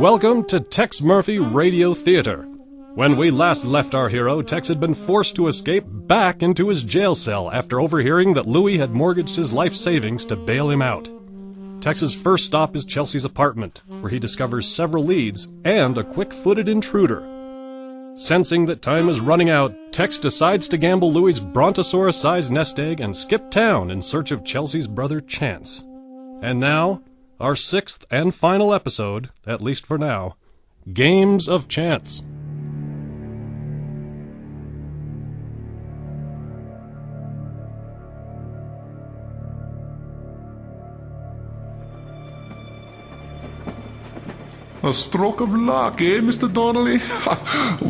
Welcome to Tex Murphy Radio Theater. When we last left our hero, Tex had been forced to escape back into his jail cell after overhearing that Louis had mortgaged his life savings to bail him out. Tex's first stop is Chelsea's apartment, where he discovers several leads and a quick-footed intruder. Sensing that time is running out, Tex decides to gamble Louis's brontosaurus-sized nest egg and skip town in search of Chelsea's brother Chance. And now, our sixth and final episode, at least for now, Games of Chance. A stroke of luck, eh, Mr. Donnelly?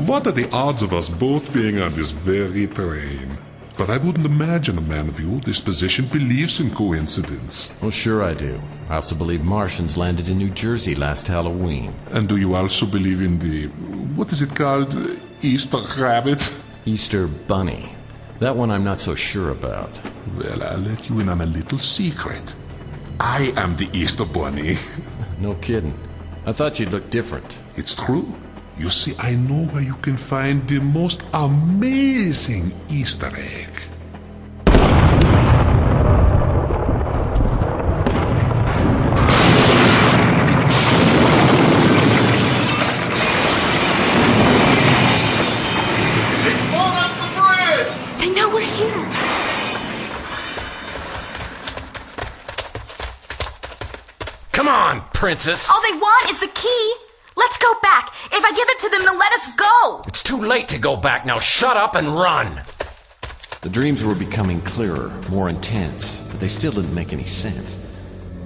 What are the odds of us both being on this very train? But I wouldn't imagine a man of your disposition believes in coincidence. Well, sure I do. I also believe Martians landed in New Jersey last Halloween. And do you also believe in the... what is it called? Easter rabbit? Easter bunny. That one I'm not so sure about. Well, I'll let you in on a little secret. I am the Easter bunny. No kidding. I thought you'd look different. It's true. You see, I know where you can find the most amazing Easter egg. They've blown up the bridge! They know we're here. Come on, princess! All they want is the key. Let's go back. If I give it to them, they'll let us go. It's too late to go back. Now shut up and run! The dreams were becoming clearer, more intense, but they still didn't make any sense.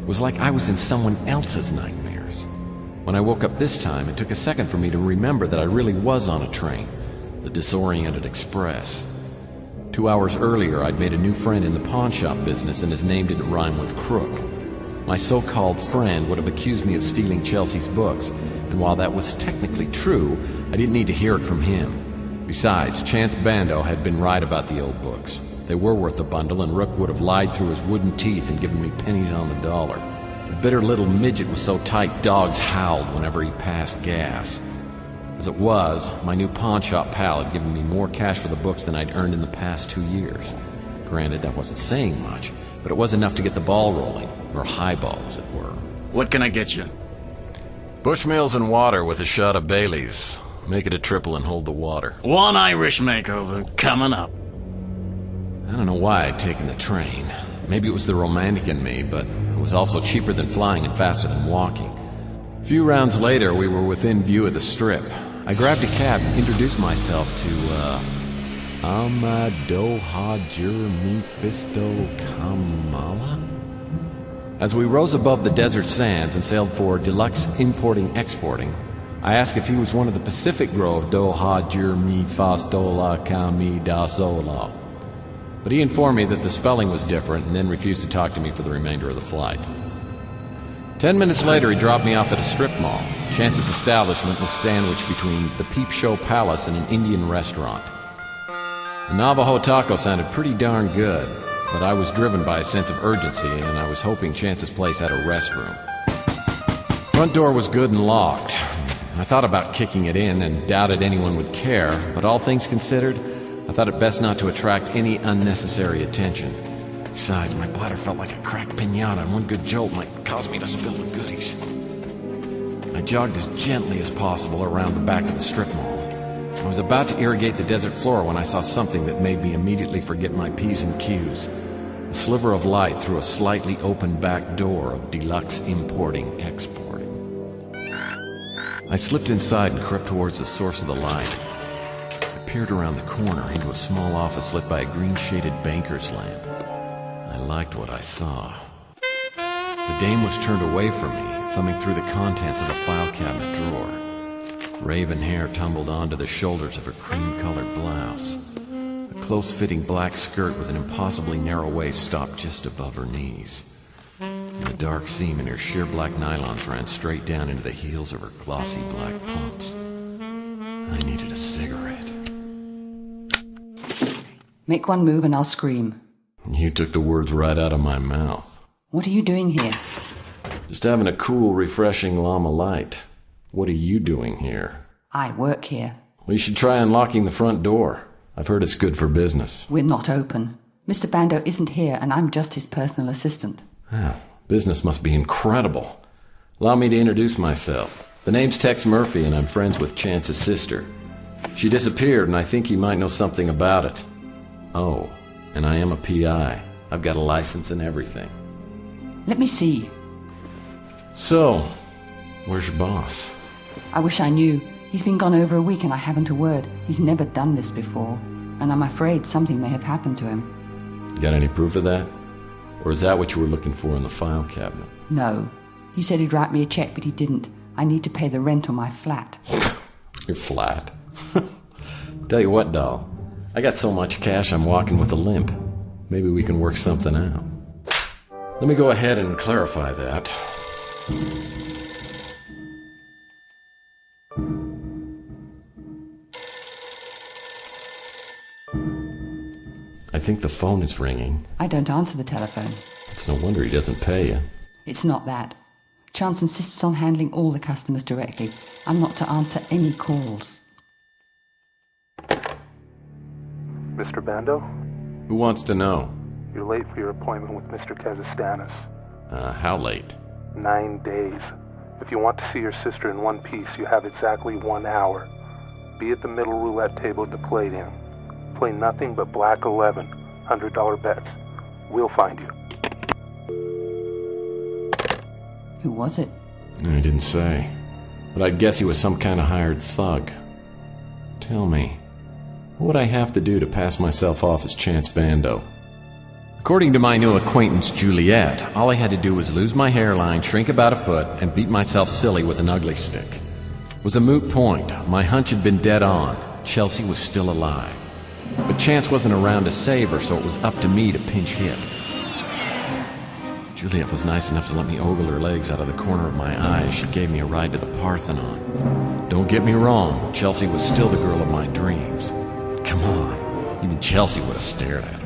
It was like I was in someone else's nightmares. When I woke up this time, it took a second for me to remember that I really was on a train, the disoriented express. 2 hours earlier, I'd made a new friend in the pawn shop business, and his name didn't rhyme with crook. My so-called friend would have accused me of stealing Chelsea's books, and while that was technically true, I didn't need to hear it from him. Besides, Chance Bando had been right about the old books. They were worth a bundle, and Rook would have lied through his wooden teeth and given me pennies on the dollar. The bitter little midget was so tight dogs howled whenever he passed gas. As it was, my new pawn shop pal had given me more cash for the books than I'd earned in the past 2 years. Granted, that wasn't saying much, but it was enough to get the ball rolling, or highball, as it were. What can I get you? Bushmills and water with a shot of Bailey's. Make it a triple and hold the water. One Irish makeover coming up. I don't know why I'd taken the train. Maybe it was the romantic in me, but it was also cheaper than flying and faster than walking. A few rounds later, we were within view of the Strip. I grabbed a cab and introduced myself to, Amado Hajer Mephisto Kamala? As we rose above the desert sands and sailed for Deluxe Importing Exporting, I asked if he was one of the Pacific Grove Do Hajer Mephistola Kami Dasola. But he informed me that the spelling was different and then refused to talk to me for the remainder of the flight. 10 minutes later, he dropped me off at a strip mall. Chance's establishment was sandwiched between the Peep Show Palace and an Indian restaurant. The Navajo taco sounded pretty darn good, but I was driven by a sense of urgency, and I was hoping Chance's place had a restroom. Front door was good and locked. I thought about kicking it in and doubted anyone would care, but all things considered, I thought it best not to attract any unnecessary attention. Besides, my bladder felt like a cracked piñata, and one good jolt might cause me to spill the goodies. I jogged as gently as possible around the back of the strip mall. I was about to irrigate the desert floor when I saw something that made me immediately forget my P's and Q's. A sliver of light through a slightly open back door of Deluxe Importing Exporting. I slipped inside and crept towards the source of the light. I peered around the corner into a small office lit by a green-shaded banker's lamp. I liked what I saw. The dame was turned away from me, thumbing through the contents of a file cabinet drawer. Raven hair tumbled onto the shoulders of her cream-colored blouse. A close-fitting black skirt with an impossibly narrow waist stopped just above her knees. And the dark seam in her sheer black nylons ran straight down into the heels of her glossy black pumps. I needed a cigarette. Make one move and I'll scream. You took the words right out of my mouth. What are you doing here? Just having a cool, refreshing llama light. What are you doing here? I work here. Well, you should try unlocking the front door. I've heard it's good for business. We're not open. Mr. Bando isn't here, and I'm just his personal assistant. Business must be incredible. Allow me to introduce myself. The name's Tex Murphy, and I'm friends with Chance's sister. She disappeared, and I think he might know something about it. Oh, and I am a PI. I've got a license and everything. Let me see. So, where's your boss? I wish I knew. He's been gone over a week and I haven't a word. He's never done this before, and I'm afraid something may have happened to him. You got any proof of that? Or is that what you were looking for in the file cabinet? No. He said he'd write me a check, but he didn't. I need to pay the rent on my flat. Your flat? Tell you what, doll. I got so much cash I'm walking with a limp. Maybe we can work something out. Let me go ahead and clarify that. I think the phone is ringing. I don't answer the telephone. It's no wonder he doesn't pay you. It's not that. Chance insists on handling all the customers directly. I'm not to answer any calls. Mr. Bando? Who wants to know? You're late for your appointment with Mr. Kazastanis. How late? 9 days. If you want to see your sister in one piece, you have exactly 1 hour. Be at the middle roulette table at the Palladium. Play nothing but Black 11, $100 bets. We'll find you. Who was it? I didn't say. But I'd guess he was some kind of hired thug. Tell me, what would I have to do to pass myself off as Chance Bando? According to my new acquaintance Juliet, all I had to do was lose my hairline, shrink about a foot, and beat myself silly with an ugly stick. It was a moot point. My hunch had been dead on. Chelsea was still alive. But Chance wasn't around to save her, so it was up to me to pinch hit. Juliet was nice enough to let me ogle her legs out of the corner of my eye as she gave me a ride to the Parthenon. Don't get me wrong, Chelsea was still the girl of my dreams. Come on, even Chelsea would have stared at her.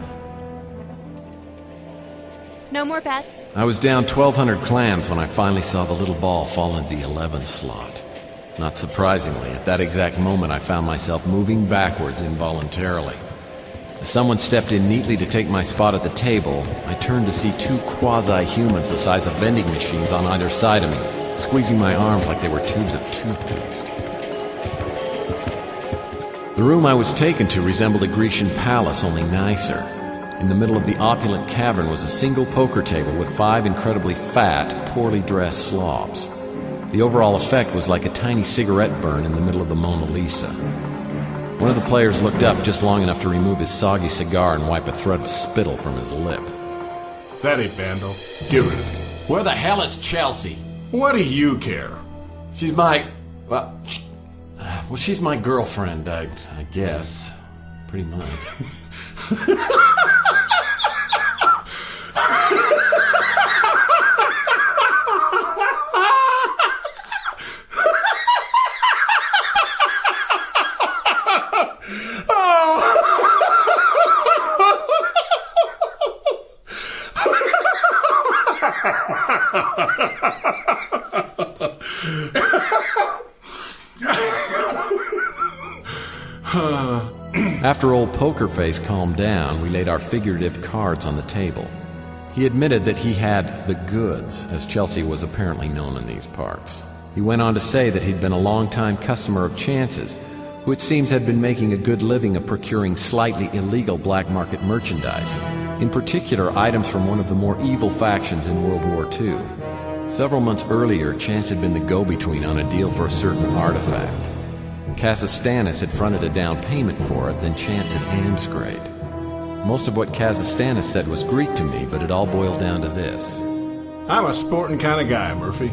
No more bets? I was down 1,200 clams when I finally saw the little ball fall into the 11 slot. Not surprisingly, at that exact moment I found myself moving backwards involuntarily. As someone stepped in neatly to take my spot at the table, I turned to see 2 quasi-humans the size of vending machines on either side of me, squeezing my arms like they were tubes of toothpaste. The room I was taken to resembled a Grecian palace, only nicer. In the middle of the opulent cavern was a single poker table with 5 incredibly fat, poorly dressed slobs. The overall effect was like a tiny cigarette burn in the middle of the Mona Lisa. One of the players looked up just long enough to remove his soggy cigar and wipe a thread of spittle from his lip. That ain't Bando. Give it. Where the hell is Chelsea? What do you care? She's my... Well, she's my girlfriend, I guess. Pretty much. After old Pokerface calmed down, we laid our figurative cards on the table. He admitted that he had the goods, as Chelsea was apparently known in these parts. He went on to say that he'd been a long-time customer of Chance's, who it seems had been making a good living of procuring slightly illegal black market merchandise, in particular items from one of the more evil factions in World War II. Several months earlier, Chance had been the go-between on a deal for a certain artifact. Kazastanis had fronted a down payment for it, then Chance had amscrayed. Most of what Kazastanis said was Greek to me, but it all boiled down to this. I'm a sporting kind of guy, Murphy.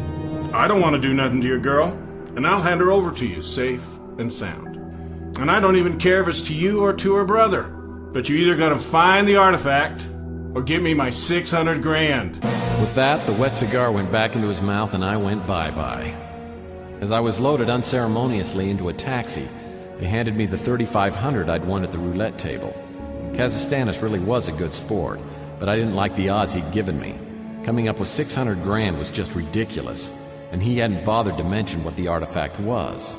I don't want to do nothing to your girl, and I'll hand her over to you safe and sound. And I don't even care if it's to you or to her brother. But you're either going to find the artifact or give me my 600 grand. With that, the wet cigar went back into his mouth and I went bye-bye. As I was loaded unceremoniously into a taxi, they handed me the $3,500 I'd won at the roulette table. Kazastanis really was a good sport, but I didn't like the odds he'd given me. Coming up with 600 grand was just ridiculous. and he hadn't bothered to mention what the artifact was.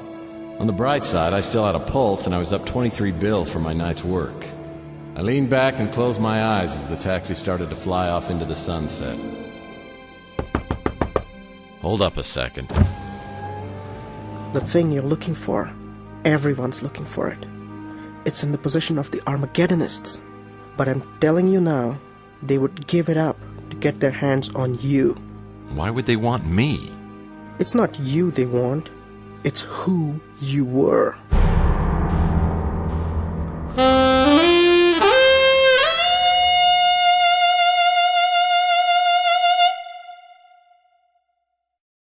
On the bright side, I still had a pulse, and I was up 23 bills for my night's work. I leaned back and closed my eyes as the taxi started to fly off into the sunset. Hold up a second. The thing you're looking for, everyone's looking for it. It's in the possession of the Armageddonists. But I'm telling you now, they would give it up to get their hands on you. Why would they want me? It's not you they want. It's who you were.